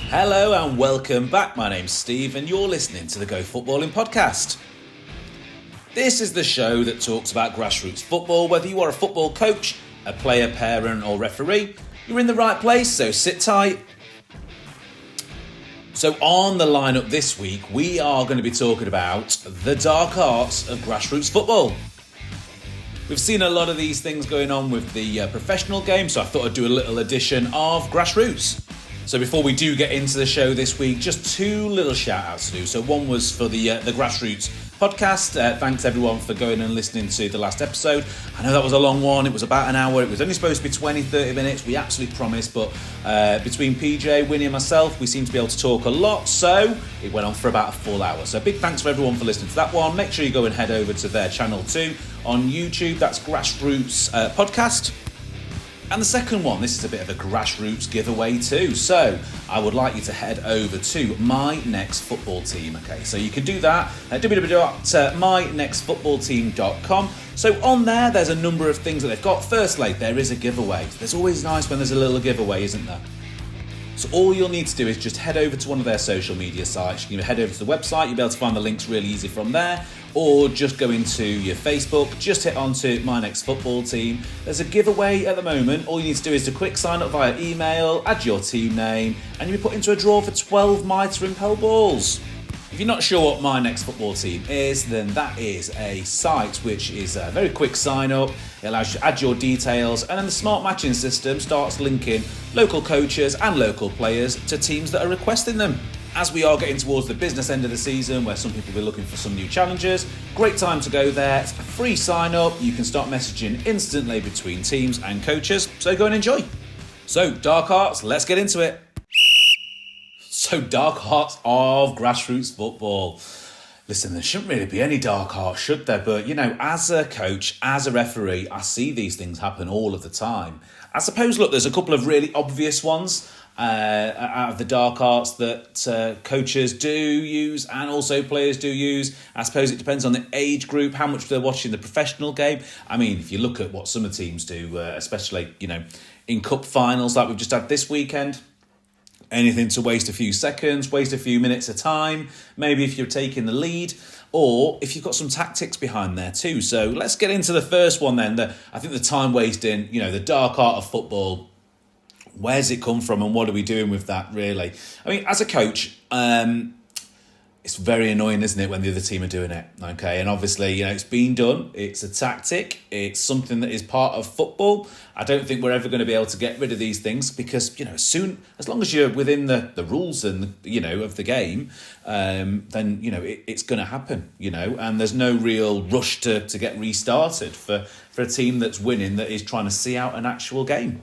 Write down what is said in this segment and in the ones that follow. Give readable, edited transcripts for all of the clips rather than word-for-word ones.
Hello and welcome back. My name's Steve and you're listening to the Go Footballing podcast. This is the show that talks about grassroots football. Whether you are a football coach, a player, parent or referee, you're in the right place, so sit tight. So on the lineup this week, we are going to be talking about the dark arts of grassroots football. We've seen a lot of these things going on with the professional game, so I thought I'd do a little edition of grassroots. So before we do get into the show this week, just two little shout-outs to do. So one was for the Grassroots podcast. Thanks everyone for going and listening to the last episode. I know that was a long one. It was about an hour. It was only supposed to be 20, 30 minutes. We absolutely promised. But between PJ, Winnie and myself, we seem to be able to talk a lot. So it went on for about a full hour. So big thanks for everyone for listening to that one. Make sure you go and head over to their channel too on YouTube. That's Grassroots Podcast. And the second one, this is a bit of a grassroots giveaway too. So I would like you to head over to My Next Football Team. Okay, so you can do that at www.mynextfootballteam.com. So on there's a number of things that they've got. Firstly, there is a giveaway. There's always nice when there's a little giveaway, isn't there? So all you'll need to do is just head over to one of their social media sites. You can head over to the website. You'll be able to find the links really easy from there. Or just go into your Facebook, just hit onto My Next Football Team. There's a giveaway at the moment. All you need to do is to quick sign up via email, add your team name, and you'll be put into a draw for 12 Mitre Impel balls. If you're not sure what My Next Football Team is, then that is a site which is a very quick sign up. It allows you to add your details, and then the smart matching system starts linking local coaches and local players to teams that are requesting them. As we are getting towards the business end of the season, where some people will be looking for some new challenges, great time to go there. It's a free sign up. You can start messaging instantly between teams and coaches. So go and enjoy. So dark arts, let's get into it. So dark arts of grassroots football. Listen, there shouldn't really be any dark arts, should there? But, you know, as a coach, as a referee, I see these things happen all of the time. I suppose, look, there's a couple of really obvious ones out of the dark arts that coaches do use and also players do use. I suppose it depends on the age group, how much they're watching the professional game. I mean, if you look at what some of the teams do, especially, you know, in cup finals like we've just had this weekend, anything to waste a few seconds, waste a few minutes of time, maybe if you're taking the lead, or if you've got some tactics behind there too. So let's get into the first one then. I think the time wasting, you know, the dark art of football. Where's it come from and what are we doing with that, really? I mean, as a coach, it's very annoying, isn't it, when the other team are doing it, okay? And obviously, you know, it's been done. It's a tactic. It's something that is part of football. I don't think we're ever going to be able to get rid of these things because, you know, as long as you're within the rules and, you know, of the game, then, you know, it's going to happen, you know, and there's no real rush to get restarted for a team that's winning that is trying to see out an actual game.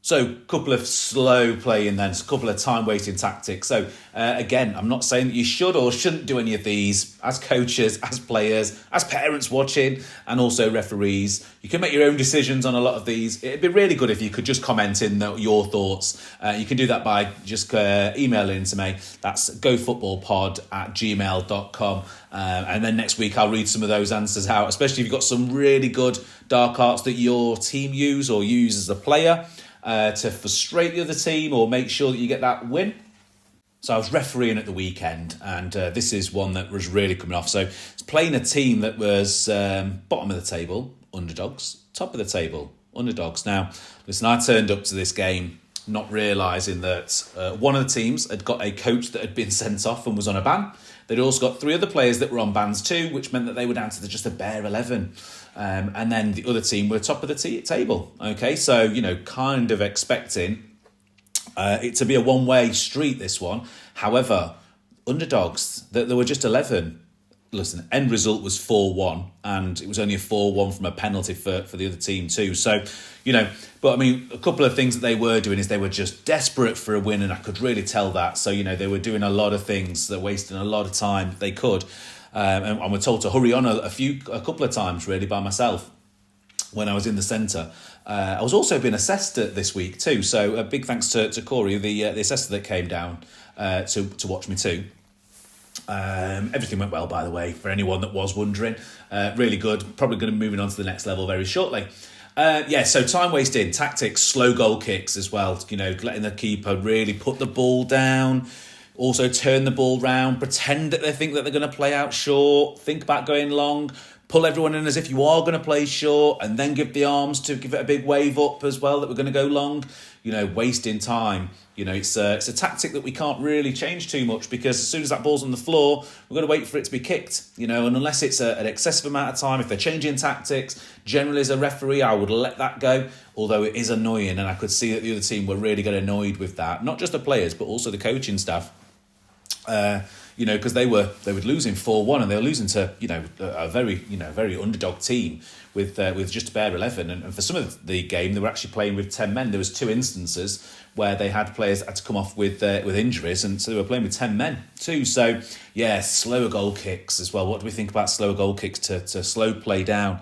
So, a couple of slow playing then, a couple of time-wasting tactics. So, again, I'm not saying that you should or shouldn't do any of these as coaches, as players, as parents watching, and also referees. You can make your own decisions on a lot of these. It'd be really good if you could just comment in your thoughts. You can do that by just emailing to me. That's gofootballpod@gmail.com. And then next week I'll read some of those answers out, especially if you've got some really good dark arts that your team use or use as a player. To frustrate the other team or make sure that you get that win. So I was refereeing at the weekend and this is one that was really coming off. So it's playing a team that was bottom of the table, underdogs, top of the table, underdogs. Now, listen, I turned up to this game not realising that one of the teams had got a coach that had been sent off and was on a ban. They'd also got 3 other players that were on bans too, which meant that they were down to just a bare 11. And then the other team were top of the table. Okay, so, you know, kind of expecting it to be a one-way street, this one. However, underdogs, there were just 11. Listen, end result was 4-1, and it was only a 4-1 from a penalty for the other team too. So, you know, but I mean, a couple of things that they were doing is they were just desperate for a win, and I could really tell that. So, you know, they were doing a lot of things, they're wasting a lot of time they could. And we're told to hurry on a couple of times, really, by myself when I was in the centre. I was also being assessed this week too. So a big thanks to Corey, the assessor that came down to watch me too. Everything went well, by the way, for anyone that was wondering. Really good. Probably going to be moving on to the next level very shortly. So time wasting, tactics, slow goal kicks as well. Letting the keeper really put the ball down. Also turn the ball round, pretend that they think that they're going to play out short, think about going long, pull everyone in as if you are going to play short, and then give the arms to give it a big wave up as well that we're going to go long. Wasting time. It's a tactic that we can't really change too much, because as soon as that ball's on the floor, we're going to wait for it to be kicked. And unless it's an excessive amount of time, if they're changing tactics, generally as a referee, I would let that go. Although it is annoying, and I could see that the other team were really getting annoyed with that. Not just the players, but also the coaching staff. Because they were losing 4-1, and they were losing to a very underdog team with just a bare 11, and for some of the game they were actually playing with 10 men. There was 2 instances where they had players that had to come off with injuries, and so they were playing with 10 men too. So slower goal kicks as well. What do we think about slower goal kicks to slow play down?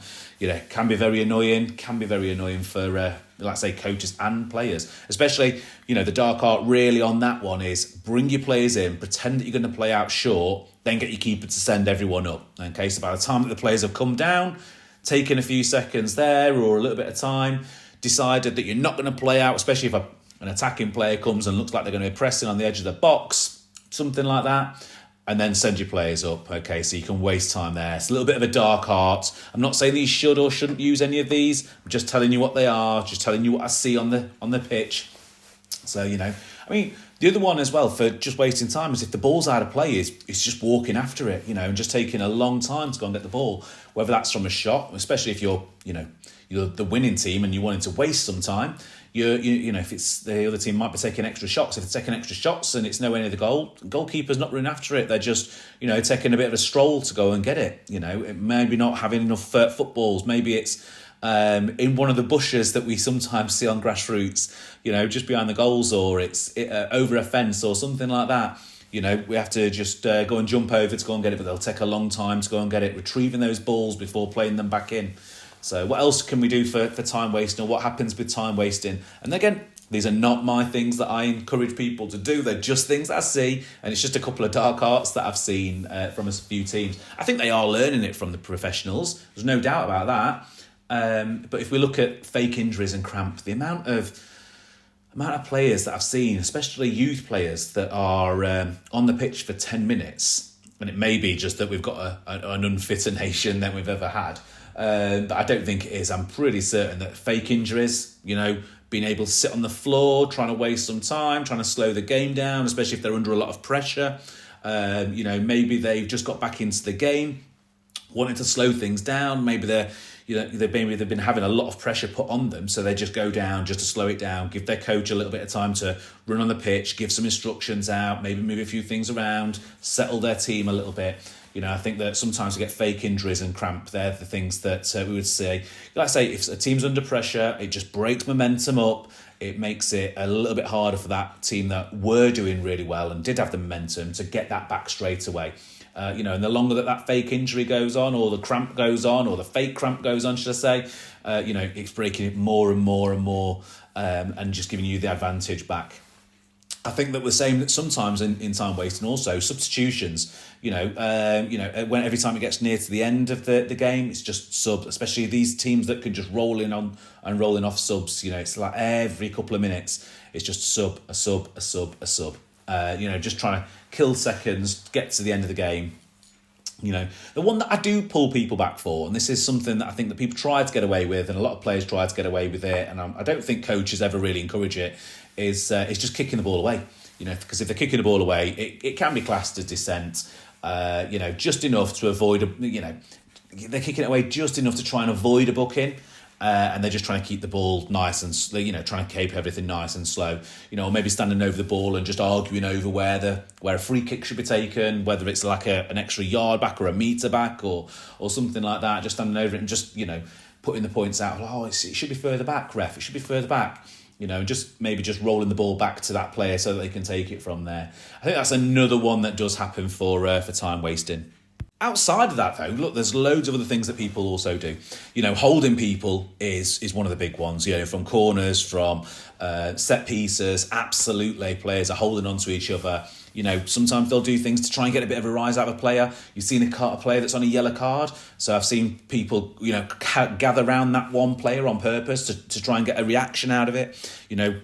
Can be very annoying. For let's say coaches and players, especially the dark art really on that one is bring your players in, pretend that you're going to play out short, then get your keeper to send everyone up. Okay, so by the time that the players have come down, taken a few seconds there or a little bit of time, decided that you're not going to play out, especially if an attacking player comes and looks like they're going to be pressing on the edge of the box, something like that, and then send your players up. Okay, so you can waste time there. It's a little bit of a dark art. I'm not saying that you should or shouldn't use any of these. I'm just telling you what they are, just telling you what I see on the pitch. So, the other one as well for just wasting time is if the ball's out of play is just walking after it, and just taking a long time to go and get the ball, whether that's from a shot, especially if you're the winning team and you wanting to waste some time. If it's the other team might be taking extra shots. If they're taking extra shots and it's nowhere near the goalkeeper's not running after it. They're just, taking a bit of a stroll to go and get it. It maybe not having enough footballs. Maybe it's in one of the bushes that we sometimes see on Grassroots, just behind the goals, or it's over a fence or something like that. We have to just go and jump over to go and get it, but they'll take a long time to go and get it, retrieving those balls before playing them back in. So what else can we do for time wasting, or what happens with time wasting? And again, these are not my things that I encourage people to do. They're just things that I see, and it's just a couple of dark arts that I've seen from a few teams. I think they are learning it from the professionals. There's no doubt about that. But if we look at fake injuries and cramp, the amount of players that I've seen, especially youth players that are on the pitch for 10 minutes, and it may be just that we've got an unfitter nation than we've ever had. But I don't think it is. I'm pretty certain that fake injuries, being able to sit on the floor, trying to waste some time, trying to slow the game down, especially if they're under a lot of pressure. Maybe they've just got back into the game, wanting to slow things down. Maybe they've been having a lot of pressure put on them, so they just go down just to slow it down, give their coach a little bit of time to run on the pitch, give some instructions out, maybe move a few things around, settle their team a little bit. I think that sometimes we get fake injuries and cramp. They're the things that we would say. Like I say, if a team's under pressure, it just breaks momentum up. It makes it a little bit harder for that team that were doing really well and did have the momentum to get that back straight away. And the longer that fake injury goes on, or the cramp goes on, or the fake cramp goes on, should I say, it's breaking it more and more and more, and just giving you the advantage back. I think that we're saying that sometimes in time wasting also substitutions, when every time it gets near to the end of the game, it's just sub, especially these teams that can just roll in on and rolling off subs. It's like every couple of minutes, it's just a sub. Just trying to kill seconds, get to the end of the game. The one that I do pull people back for, and this is something that I think that people try to get away with, and a lot of players try to get away with it, and I don't think coaches ever really encourage it, is just kicking the ball away. Because if they're kicking the ball away, it can be classed as dissent. Just enough to avoid they're kicking it away just enough to try and avoid a booking. And they're just trying to keep the ball nice and trying to keep everything nice and slow, or maybe standing over the ball and just arguing over where a free kick should be taken, whether it's like an extra yard back or a metre back or something like that. Just standing over it and just putting the points out. It should be further back, ref. It should be further back. Just maybe just rolling the ball back to that player so that they can take it from there. I think that's another one that does happen for time wasting. Outside of that, though, look, there's loads of other things that people also do. Holding people is one of the big ones. From corners, from set pieces, absolutely. Players are holding on to each other. Sometimes they'll do things to try and get a bit of a rise out of a player. You've seen a player that's on a yellow card. So I've seen people, gather around that one player on purpose to try and get a reaction out of it.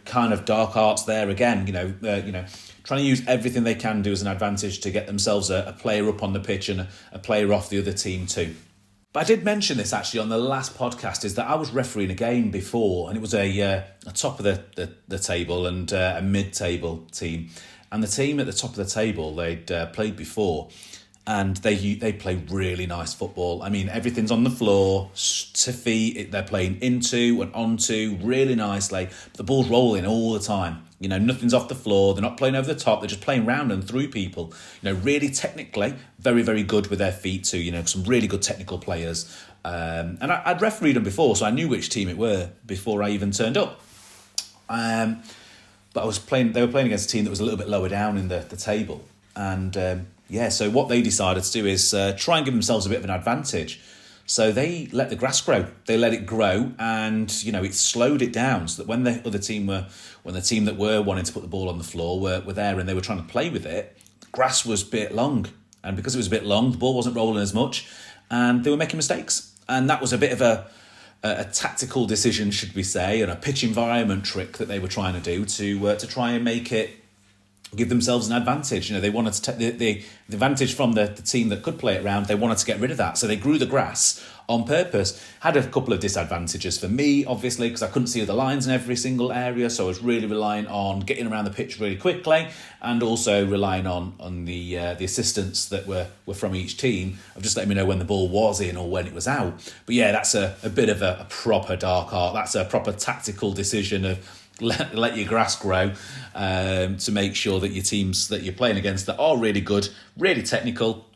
Kind of dark arts there again. Trying to use everything they can do as an advantage to get themselves a player up on the pitch and a player off the other team too. But I did mention this actually on the last podcast, is that I was refereeing a game before, and it was a top of the table and a mid-table team. And the team at the top of the table, they'd played before, and they play really nice football. I mean, everything's on the floor, to feet, they're playing into and onto really nicely. But the ball's rolling all the time. Nothing's off the floor. They're not playing over the top. They're just playing round and through people. Really technically, very, very good with their feet too. Some really good technical players. And I'd refereed them before, so I knew which team it were before I even turned up. But they were playing against a team that was a little bit lower down in the table. And so what they decided to do is try and give themselves a bit of an advantage. So they let the grass grow. They let it grow, and it slowed it down so that when the team that were wanting to put the ball on the floor were there and they were trying to play with it, the grass was a bit long, and because it was a bit long, the ball wasn't rolling as much, and they were making mistakes. And that was a bit of a tactical decision, should we say, and a pitch environment trick that they were trying to do to try and give themselves an advantage. They wanted to take the advantage from the team that could play it round. They wanted to get rid of that, so they grew the grass on purpose. Had a couple of disadvantages for me, obviously, because I couldn't see the lines in every single area, so I was really relying on getting around the pitch really quickly, and also relying on the assistants that were from each team of just letting me know when the ball was in or when it was out. But yeah, that's a bit of a proper dark art. That's a proper tactical decision of let your grass grow to make sure that your teams that you're playing against that are really good, really technical,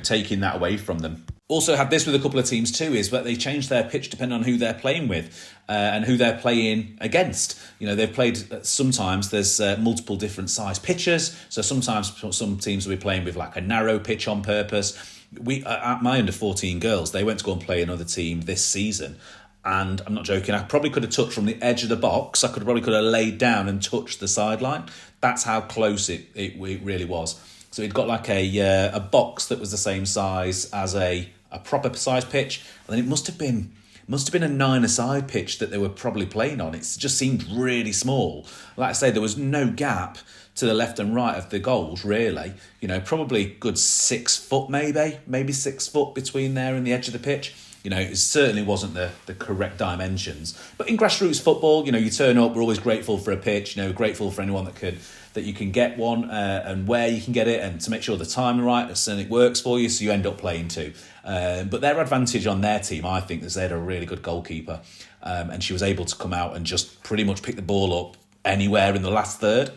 taking that away from them. Also had this with a couple of teams too, is that they change their pitch depending on who they're playing with and who they're playing against. They've played, sometimes there's multiple different size pitches. So sometimes some teams will be playing with like a narrow pitch on purpose. My under 14 girls, they went to go and play another team this season. And I'm not joking, I probably could have touched from the edge of the box. I probably could have laid down and touched the sideline. That's how close it really was. So it got like a box that was the same size as a proper size pitch. And then it must have been a 9-a-side pitch that they were probably playing on. It just seemed really small. Like I say, there was no gap to the left and right of the goals, really. Probably good 6 foot maybe 6 foot between there and the edge of the pitch. It certainly wasn't the correct dimensions. But in grassroots football, you turn up, we're always grateful for a pitch, grateful for anyone that you can get one and where you can get it, and to make sure the time right and it works for you, so you end up playing too. But their advantage on their team, I think, is they had a really good goalkeeper, and she was able to come out and just pretty much pick the ball up anywhere in the last third.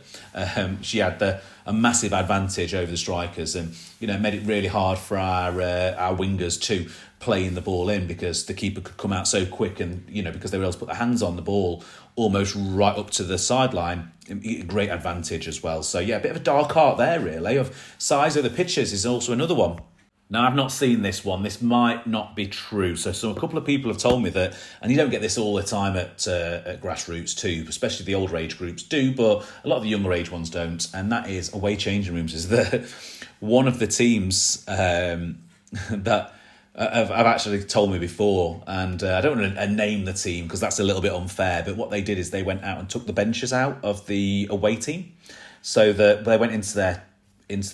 She had a massive advantage over the strikers, and made it really hard for our wingers to playing the ball in, because the keeper could come out so quick, and because they were able to put their hands on the ball almost right up to the sideline. Great advantage as well. So yeah, a bit of a dark art there really. Of size of the pitches is also another one. Now, I've not seen this one. This might not be true. So a couple of people have told me that, and you don't get this all the time at Grassroots too, especially the older age groups do, but a lot of the younger age ones don't. And that is away changing rooms. Is that one of the teams that have actually told me before, and I don't want to name the team because that's a little bit unfair, but what they did is they went out and took the benches out of the away team, so that they went into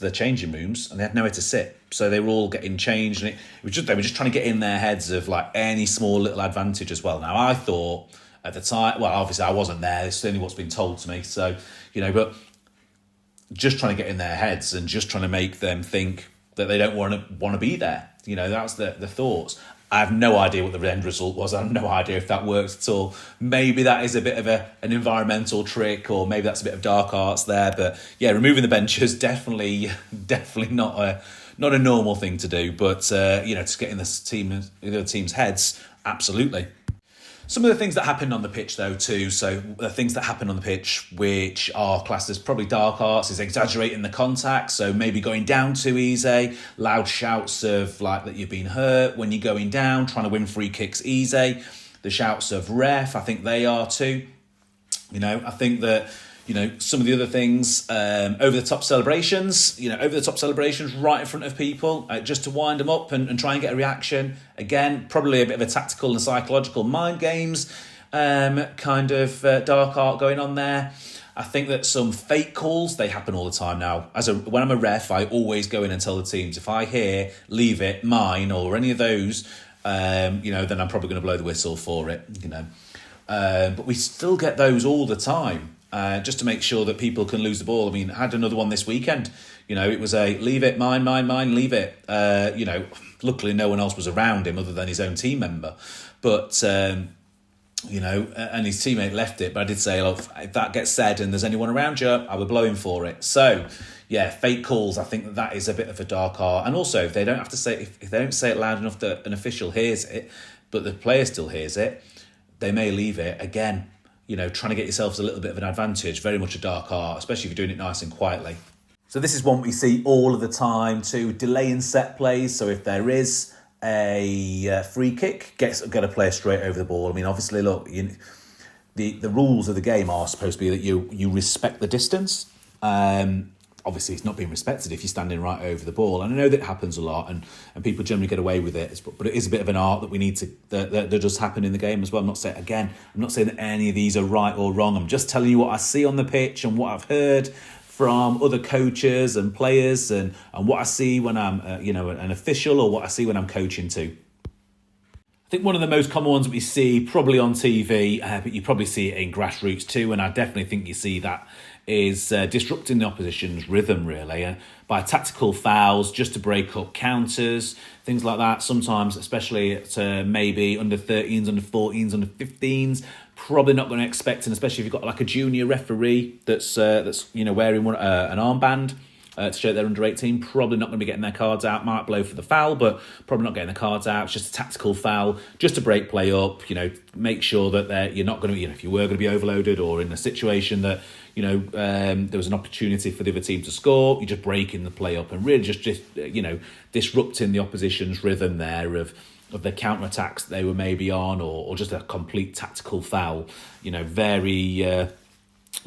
the changing rooms and they had nowhere to sit. So they were all getting changed, and they were just trying to get in their heads of like any small little advantage as well. Now, I thought at the time, well, obviously I wasn't there, it's only what's been told to me, so, but just trying to get in their heads and just trying to make them think that they don't want to be there. That's the thoughts. I have no idea what the end result was. I have no idea if that works at all. Maybe that is a bit of an environmental trick, or maybe that's a bit of dark arts there. But yeah, removing the benches, definitely not a normal thing to do. But to get in the other team's heads, absolutely. Some of the things that happen on the pitch, though, too. So the things that happen on the pitch, which are classed as probably dark arts, is exaggerating the contact. So maybe going down too easy, loud shouts of like that you've been hurt when you're going down, trying to win free kicks easy. The shouts of ref, I think they are too. I think that, some of the other things, over-the-top celebrations, over-the-top celebrations right in front of people, just to wind them up and try and get a reaction. Again, probably a bit of a tactical and psychological mind games kind of dark art going on there. I think that some fake calls, they happen all the time now. When I'm a ref, I always go in and tell the teams, if I hear, leave it, mine, or any of those, then I'm probably going to blow the whistle for it, But we still get those all the time. Just to make sure that people can lose the ball. I mean, I had another one this weekend. It was a leave it, mine, leave it. Luckily no one else was around him other than his own team member. But, and his teammate left it. But I did say, look, if that gets said and there's anyone around you, I would blow him for it. So, yeah, fake calls, I think that is a bit of a dark art. And also, if they don't have to say, if they don't say it loud enough that an official hears it, but the player still hears it, they may leave it again. Trying to get yourselves a little bit of an advantage, very much a dark art, especially if you're doing it nice and quietly. So this is one we see all of the time too, delaying set plays. So if there is a free kick, get a player straight over the ball. I mean, obviously, look, the rules of the game are supposed to be that you respect the distance. Obviously, it's not being respected if you're standing right over the ball. And I know that happens a lot and people generally get away with it. But it is a bit of an art that we need to that does happen in the game as well. I'm not saying that any of these are right or wrong. I'm just telling you what I see on the pitch and what I've heard from other coaches and players and what I see when I'm an official or what I see when I'm coaching too. I think one of the most common ones that we see probably on TV, but you probably see it in Grassroots too, and I definitely think you see that, is disrupting the opposition's rhythm, really, by tactical fouls just to break up counters, things like that. Sometimes, especially at maybe under 13s, under 14s, under 15s, probably not going to expect, and especially if you've got like a junior referee that's wearing an armband to show they're under 18, probably not going to be getting their cards out. Might blow for the foul, but probably not getting the cards out. It's just a tactical foul, just to break play up. Make sure that you're not going to, if you were going to be overloaded or in a situation that there was an opportunity for the other team to score, you're just breaking the play up and really just disrupting the opposition's rhythm there of the counter attacks that they were maybe on, or just a complete tactical foul. Very.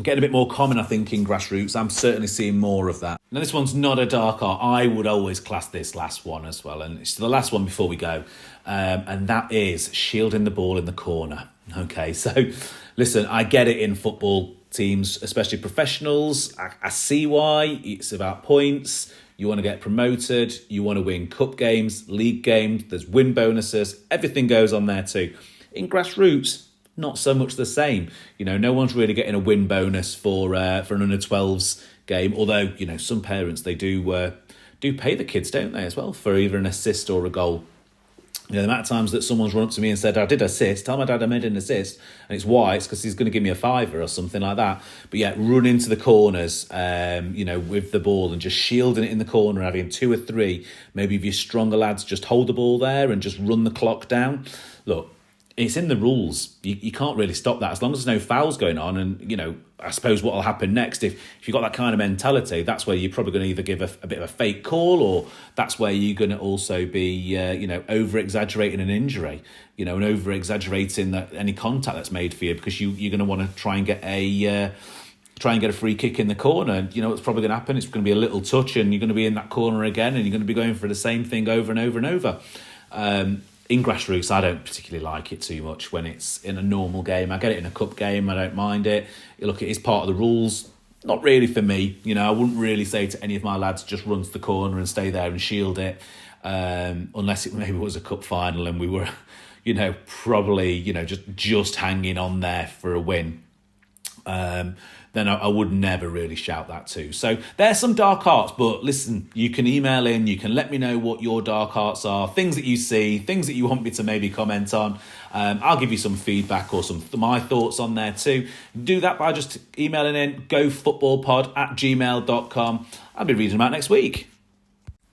Getting a bit more common, I think, in Grassroots. I'm certainly seeing more of that. Now, this one's not a dark art. I would always class this last one as well. And it's the last one before we go. And that is shielding the ball in the corner. Okay, so listen, I get it in football teams, especially professionals. I see why. It's about points. You want to get promoted. You want to win cup games, league games. There's win bonuses. Everything goes on there too. In Grassroots, not so much the same. No one's really getting a win bonus for an under-12s game. Although, some parents, they do pay the kids, don't they, as well, for either an assist or a goal. The amount of times that someone's run up to me and said, I did assist, tell my dad I made an assist, and it's why, it's because he's going to give me a fiver or something like that. But yeah, run into the corners, with the ball and just shielding it in the corner, having 2 or 3, maybe if you're stronger lads, just hold the ball there and just run the clock down. Look, it's in the rules. You can't really stop that as long as there's no fouls going on. And, I suppose what will happen next, if you've got that kind of mentality, that's where you're probably going to either give a bit of a fake call, or that's where you're going to also be, over-exaggerating an injury, and over-exaggerating any contact that's made for you, because you're going to want to try and get a free kick in the corner. What's probably going to happen? It's going to be a little touch and you're going to be in that corner again and you're going to be going for the same thing over and over and over. In Grassroots, I don't particularly like it too much when it's in a normal game. I get it in a cup game, I don't mind it. Look, it is part of the rules. Not really for me. I wouldn't really say to any of my lads, just run to the corner and stay there and shield it. Unless it maybe was a cup final and we were, probably, just hanging on there for a win. Then I would never really shout that too. So there's some dark arts, but listen, you can email in, you can let me know what your dark arts are, things that you see, things that you want me to maybe comment on. I'll give you some feedback or my thoughts on there too. Do that by just emailing in gofootballpod@gmail.com. I'll be reading them out next week.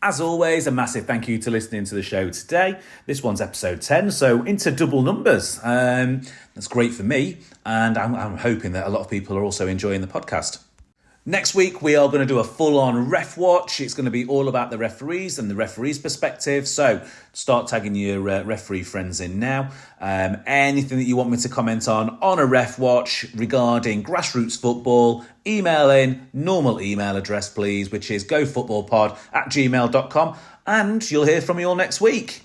As always, a massive thank you to listening to the show today. This one's episode 10, so into double numbers. That's great for me, and I'm hoping that a lot of people are also enjoying the podcast. Next week, we are going to do a full-on ref watch. It's going to be all about the referees and the referees' perspective. So start tagging your referee friends in now. Anything that you want me to comment on a ref watch regarding grassroots football, email in, normal email address, please, which is gofootballpod@gmail.com. And you'll hear from me all next week.